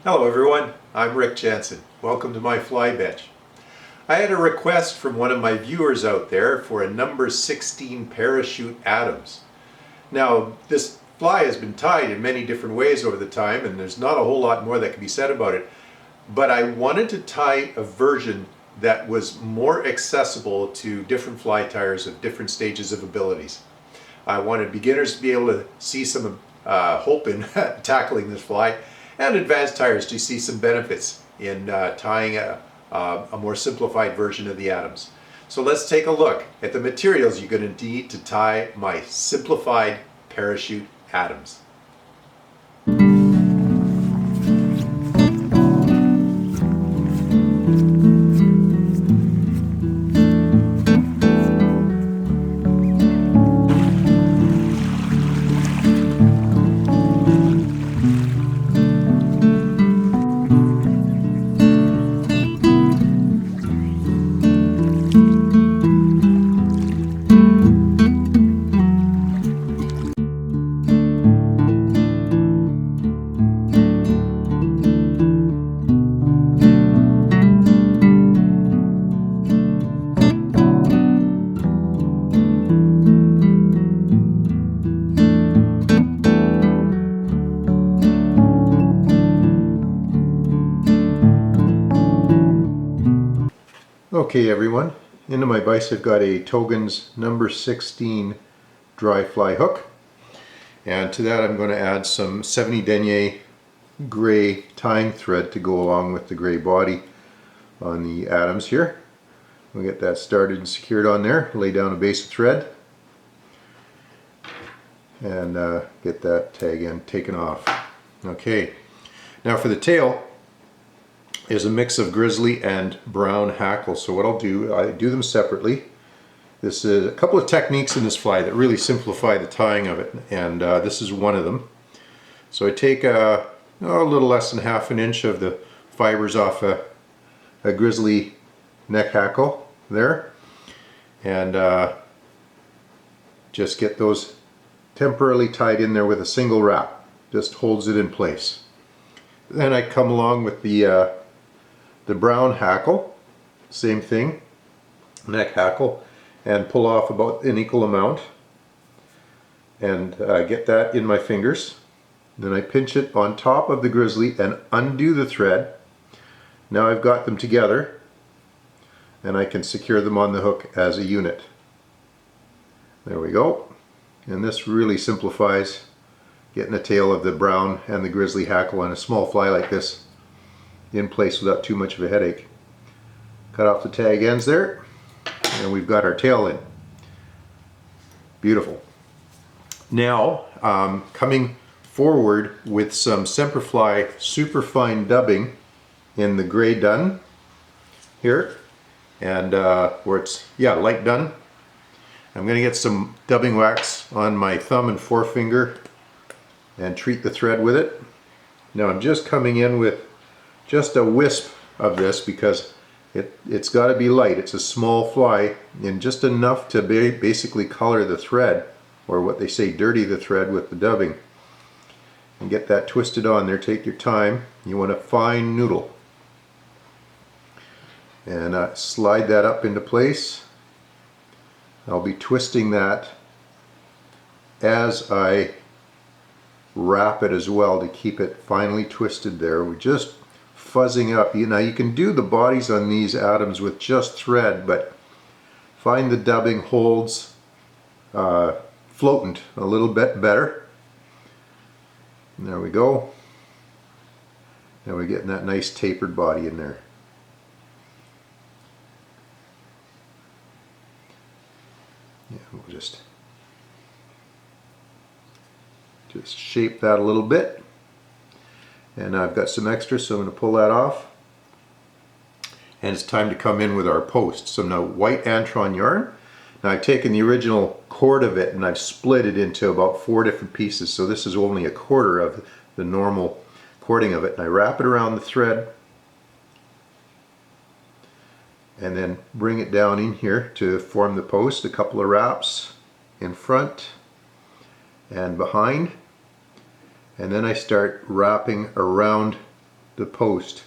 Hello everyone, I'm Rick Janzen. Welcome to my fly bench. I had a request from one of my viewers out there for a number 16 parachute Adams. Now this fly has been tied in many different ways over the time and there's not a whole lot more that can be said about it, but I wanted to tie a version that was more accessible to different fly tiers of different stages of abilities. I wanted beginners to be able to see some hope in tackling this fly, and advanced tiers to see some benefits in tying a more simplified version of the Adams. So let's take a look at the materials you're going to need to tie my simplified parachute Adams. Okay everyone, into my vise I've got a Togen's number 16 dry fly hook, and to that I'm going to add some 70 denier gray tying thread to go along with the gray body on the Adams here. We'll get that started and secured on there, lay down a base of thread and get that tag end taken off. Okay, now for the tail is a mix of grizzly and brown hackle. So what I'll do, I do them separately. This is a couple of techniques in this fly that really simplify the tying of it, and this is one of them. So I take a little less than half an inch of the fibers off a grizzly neck hackle there, and just get those temporarily tied in there with a single wrap. Just holds it in place. Then I come along with the brown hackle, same thing, neck hackle, and pull off about an equal amount and get that in my fingers. Then I pinch it on top of the grizzly and undo the thread. Now I've got them together and I can secure them on the hook as a unit. There we go. And this really simplifies getting the tail of the brown and the grizzly hackle on a small fly like this in place without too much of a headache. Cut off the tag ends there and we've got our tail in. Beautiful. Now coming forward with some Semperfli superfine dubbing in the gray dun here, and where it's light dun. I'm going to get some dubbing wax on my thumb and forefinger and treat the thread with it. Now I'm just coming in with just a wisp of this because it's got to be light. It's a small fly, and just enough to basically color the thread, or what they say, dirty the thread with the dubbing, and get that twisted on there. Take your time. You want a fine noodle, and slide that up into place. I'll be twisting that as I wrap it as well to keep it finely twisted there. We're just fuzzing up. Now you can do the bodies on these Adams with just thread, but find the dubbing holds floatant a little bit better. And there we go. Now we're getting that nice tapered body in there. Yeah, we'll just shape that a little bit. And I've got some extra, so I'm going to pull that off. And it's time to come in with our post. So now white Antron yarn. Now I've taken the original cord of it and I've split it into about 4 different pieces. So this is only a quarter of the normal cording of it. And I wrap it around the thread and then bring it down in here to form the post. A couple of wraps in front and behind. And then I start wrapping around the post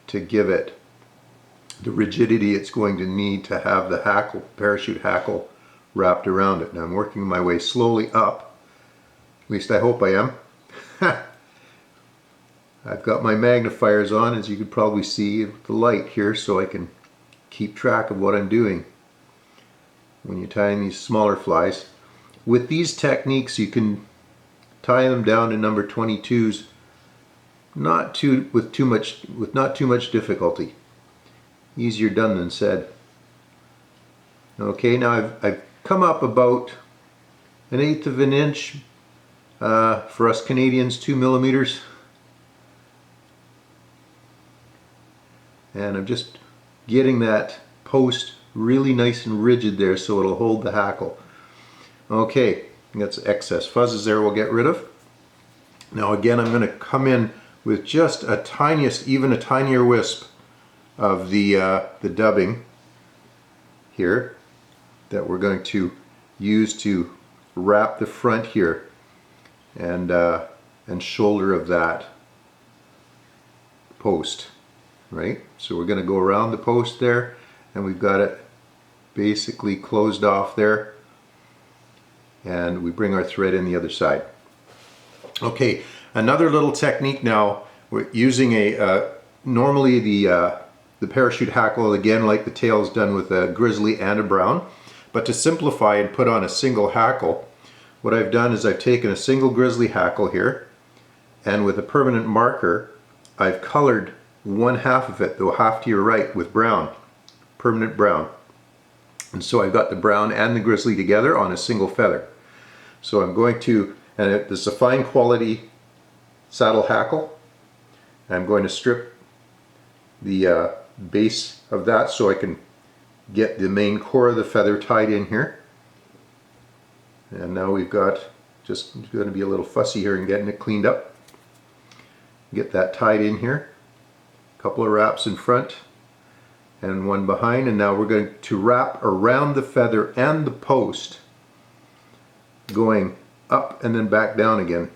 to give it the rigidity it's going to need to have the hackle, parachute hackle, wrapped around it. Now I'm working my way slowly up, at least I hope I am. I've got my magnifiers on, as you could probably see with the light here, so I can keep track of what I'm doing when you're tying these smaller flies. With these techniques you can tie them down to number 22s with not too much difficulty. Easier done than said. Okay, now I've come up about 1/8 of an inch, for us Canadians 2 millimeters, and I'm just getting that post really nice and rigid there so it'll hold the hackle. Okay, that's excess fuzzes there we'll get rid of. Now again, I'm going to come in with just a tiniest, even a tinier wisp of the dubbing here that we're going to use to wrap the front here and shoulder of that post, right? So we're going to go around the post there, and we've got it basically closed off there, and we bring our thread in the other side. Okay, another little technique now. We're using normally the parachute hackle, again like the tail is done with a grizzly and a brown, but to simplify and put on a single hackle, what I've done is I've taken a single grizzly hackle here, and with a permanent marker I've colored 1/2 of it, the half to your right, with brown, permanent brown. And so I've got the brown and the grizzly together on a single feather. So I'm going to, and this is a fine quality saddle hackle, I'm going to strip the base of that so I can get the main core of the feather tied in here. And now we've got, just going to be a little fussy here and getting it cleaned up. Get that tied in here. A couple of wraps in front and one behind, and now we're going to wrap around the feather and the post, going up and then back down again.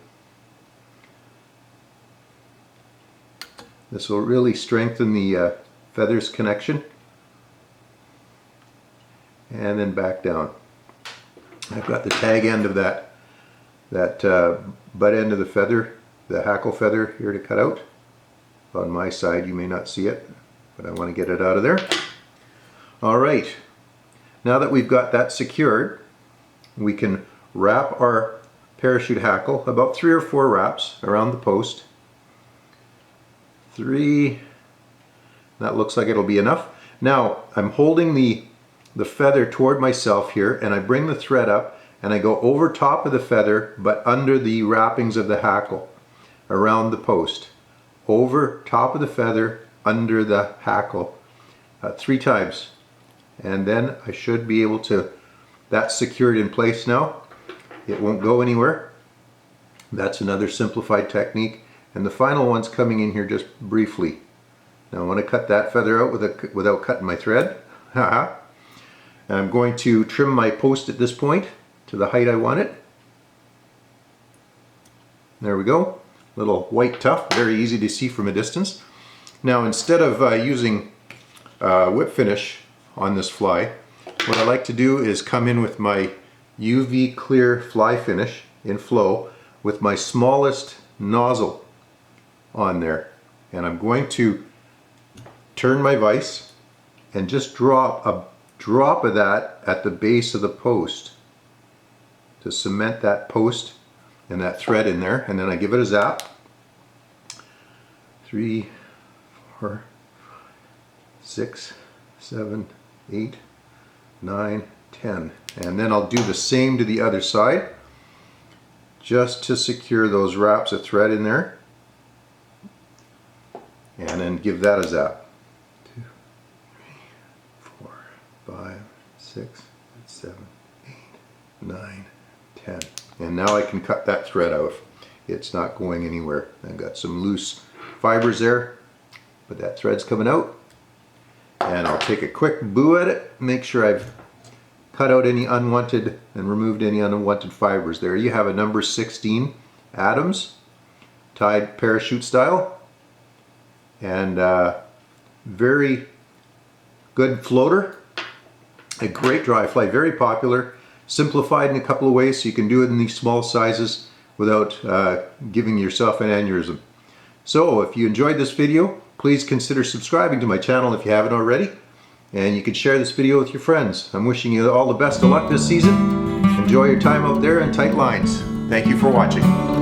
This will really strengthen the feathers connection, and then back down. I've got the tag end of that butt end of the feather, the hackle feather here to cut out. On my side you may not see it, but I want to get it out of there. Alright, now that we've got that secured, we can wrap our parachute hackle, about 3 or 4 wraps around the post. 3, that looks like it'll be enough. Now I'm holding the feather toward myself here, and I bring the thread up and I go over top of the feather but under the wrappings of the hackle around the post. Over top of the feather, under the hackle, 3 times, and then I should be able to, that's secured in place now. It won't go anywhere. That's another simplified technique. And the final one's coming in here just briefly. Now I want to cut that feather out without cutting my thread. And I'm going to trim my post at this point to the height I want it. There we go. Little white tuft, very easy to see from a distance. Now instead of using whip finish on this fly, what I like to do is come in with my UV clear fly finish in flow with my smallest nozzle on there, and I'm going to turn my vise and just drop a drop of that at the base of the post to cement that post and that thread in there, and then I give it a zap. 3, 4, 6, 7, 8, 9, 10, and then I'll do the same to the other side just to secure those wraps of thread in there, and then give that a zap. 2, 3, 4, 5, 6, 7, 8, 9, 10, and now I can cut that thread out. It's not going anywhere. I've got some loose fibers there, but that thread's coming out, and I'll take a quick boo at it, make sure I've cut out any unwanted and removed any unwanted fibers. There you have a number 16 Adams tied parachute style. and very good floater. A great dry fly, very popular, simplified in a couple of ways so you can do it in these small sizes without giving yourself an aneurysm. So if you enjoyed this video, please consider subscribing to my channel if you haven't already, and you can share this video with your friends. I'm wishing you all the best of luck this season. Enjoy your time out there in tight lines. Thank you for watching.